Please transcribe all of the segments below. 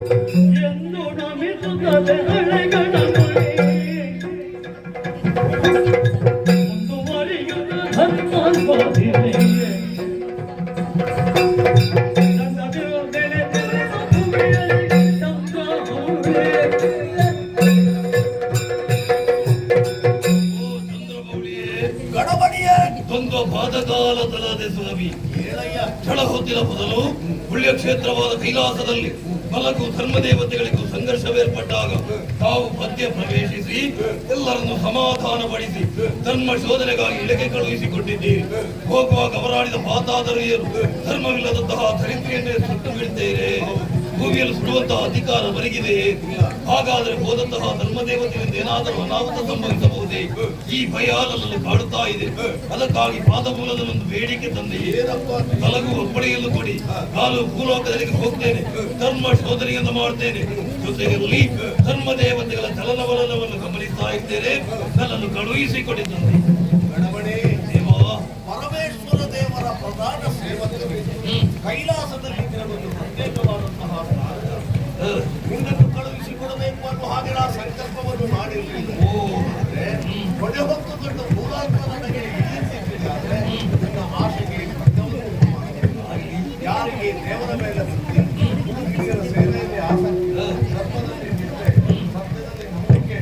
ಎಂದು ನಮಿಸುತ್ತದೆ ಹಳೆಗಣ ಮುಂದುವರಿಯುತ್ತ ಹನುಮಾನ್ವಾದಿವೆ ಪಾದಕಾಲ ತಲದೆ ಸ್ವಾಮಿ ಕ್ಷಣ ಹೊತ್ತಿನ ಮೊದಲು ಪುಣ್ಯಕ್ಷೇತ್ರವಾದ ಕೈಲಾಸದಲ್ಲಿ ಮಲಗು ಧರ್ಮದೇವತೆಗಳಿಗೂ ಸಂಘರ್ಷವೇರ್ಪಟ್ಟಾಗ ತಾವು ಮಧ್ಯ ಪ್ರವೇಶಿಸಿ ಎಲ್ಲರನ್ನು ಸಮಾಧಾನಪಡಿಸಿ ಧರ್ಮ ಶೋಧನೆಗಾಗಿ ಇಳಗೆ ಕಳುಹಿಸಿಕೊಟ್ಟಿದ್ದೀರಿ. ಹೋಗುವಾಗ ಅವರಾಡಿದ ಪಾತಾದರಿಯರು ಧರ್ಮವಿಲ್ಲದಂತಹ ದರಿದ್ರಿಯನ್ನೇ ಸುಟ್ಟು ಬಿಡುತ್ತೇನೆ, ಭೂಮಿಯಲ್ಲಿ ಸುಡುವಂತಹ ಅಧಿಕಾರ ಬರಿಗಿದೆ. ಹಾಗಾದರೆ ಹೋದಂತಹ ಧರ್ಮದೇವತೆಯಿಂದ ಏನಾದರೂ ಅನಾಹುತ ಸಂಭವಿಸಬಹುದೇ? ಈ ಭಯ ನನ್ನನ್ನು ಕಾಡುತ್ತಾ ಇದೆ. ಅದಕ್ಕಾಗಿ ಪಾದಮೂಲದ ಒಂದು ಬೇಡಿಕೆ ತಂದೆ, ತಲಗು ಒಪ್ಪಣೆಯನ್ನು ಕೊಡಿ. ನಾನು ಭೂಲೋಕದಲ್ಲಿ ಹೋಗ್ತೇನೆ, ಧರ್ಮ ಶೋಧನೆಯನ್ನು ಮಾಡ್ತೇನೆ. ಜೊತೆಯಲ್ಲಿ ಧರ್ಮದೇವತೆಗಳ ಚಲನವಲನವನ್ನು ಗಮನಿಸ್ತಾ ಇದ್ದೇನೆ. ನನ್ನನ್ನು ಕಳುಹಿಸಿಕೊಟ್ಟಿದ್ದಂತೆ ಪರಮೇಶ್ವರ ದೇವರ ಪ್ರಧಾನ ಸೇವಕರು ಕೈಲಾಸದಲ್ಲಿ ಒಂದು ಪ್ರತ್ಯೇಕವಾದಂತಹ ನಿನ್ನನ್ನು ಕಳುಹಿಸಿಕೊಡಬೇಕು ಅನ್ನೋ ಹಾಗೆ ಆ ಸಂಕಲ್ಪವನ್ನು ಮಾಡಿರಲಿಲ್ಲ. ಕೊನೆ ಹೊತ್ತುಕೊಂಡು ಭೂಲೋಕ ನನಗೆ ಇಳಿಸಿದ್ದಾದ್ರೆ ನನ್ನ ಆಶೆಗೆ ಯಾರಿಗೆ ದೇವರ ಮೇಲೆ ಹಿರಿಯರ ಸೇವೆಯಲ್ಲಿ ಆಸಕ್ತಿ, ಧರ್ಮದಲ್ಲಿ ನಿಷ್ಠೆ, ಸತ್ಯದಲ್ಲಿ ನಂಬಿಕೆ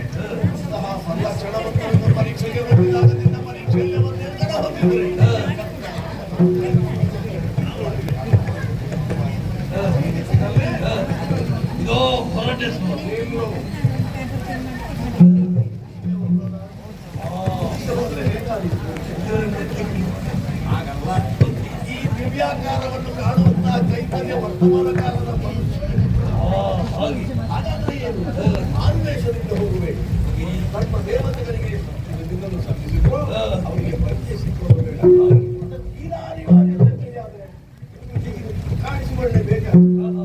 ಅಂತಹ ಸಲ್ಲ ಕ್ಷಣವನ್ನು ಪರೀಕ್ಷೆಗೆ ಬಂದಿದ್ದಾಗ ನಿನ್ನ ಪರೀಕ್ಷೆಯಲ್ಲಿ ಒಂದು ಎತ್ತರ ಹೊಂದಿದ್ರೆ ಈ ದಿವ್ಯಾಕಾರವನ್ನು ಕಾಣುವಂತಹ ಚೈತನ್ಯ ವರ್ತಮಾನ ಕಾಲದ ಆನ್ವೇಷದಿಂದ ಹೋಗಬೇಕು. ಧರ್ಮ ದೇವತೆಗಳಿಗೆ ನಿನ್ನನ್ನು ಸಲ್ಲಿಸಿದ್ರು, ಅವರಿಗೆ ಪರಿಚಯಿಸಿಕೊಳ್ಳಬೇಡ. ಕಾಣಿಸಿಕೊಳ್ಳಲೇಬೇಕಾದ